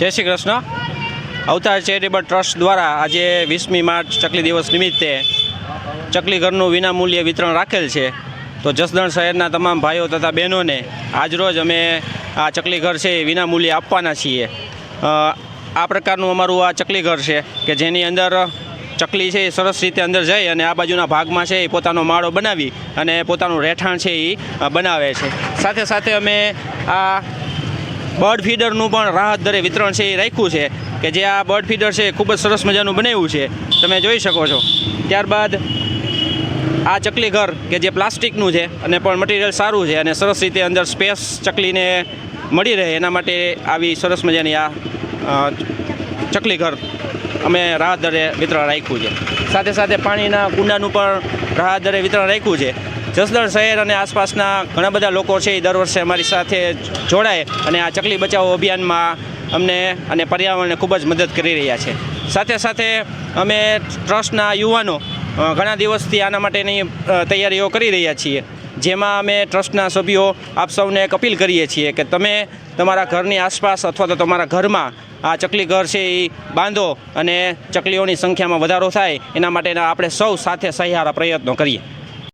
જય શ્રી કૃષ્ણ. અવતાર charitable trust દ્વારા આજે 20મી માર્ચ ચકલી દિવસ નિમિત્તે ચકલી ઘરનું વિનામૂલ્યે વિતરણ રાખેલ છે. તો જસદણ શહેરના તમામ ભાઈઓ તથા બહેનોને આજરોજ અમે આ ચકલી ઘર છે એ વિનામૂલ્યે આપવાના છીએ. આ પ્રકારનું અમારું આ ચકલી ઘર છે કે જેની અંદર ચકલી છે એ સરસ રીતે અંદર જઈ અને આ બાજુના ભાગમાં છે એ પોતાનો માળો બનાવી અને પોતાનું રહેઠાણ છે એ બનાવે છે. સાથે સાથે અમે આ બર્ડ ફીડરનું પણ રાહત દરે વિતરણ છે એ રાખ્યું છે કે જે આ બર્ડ ફીડર છે ખૂબ જ સરસ મજાનું બનાવ્યું છે, તમે જોઈ શકો છો. ત્યારબાદ આ ચકલી ઘર કે જે પ્લાસ્ટિકનું છે અને પણ મટીરિયલ સારું છે અને સરસ રીતે અંદર સ્પેસ ચકલીને મળી રહે એના માટે આવી સરસ મજાની આ ચકલી ઘર અમે રાહત દરે વિતરણ રાખ્યું છે. સાથે સાથે પાણીના કુંડાનું પણ રાહત દરે વિતરણ રાખ્યું છે. જસદણ શહેર અને આસપાસના ઘણા બધા લોકો છે એ દર વર્ષે અમારી સાથે જોડાય અને આ ચકલી બચાવો અભિયાનમાં અમને અને પર્યાવરણને ખૂબ જ મદદ કરી રહ્યા છે. સાથે સાથે અમે ટ્રસ્ટના યુવાનો ઘણા દિવસથી આના માટેની તૈયારીઓ કરી રહ્યા છીએ, જેમાં અમે ટ્રસ્ટના સભ્યો આપ સૌને એક અપીલ કરીએ છીએ કે તમે તમારા ઘરની આસપાસ અથવા તો તમારા ઘરમાં આ ચકલી ઘર છે એ બાંધો અને ચકલીઓની સંખ્યામાં વધારો થાય એના માટેના આપણે સૌ સાથે સહિયારા પ્રયત્નો કરીએ.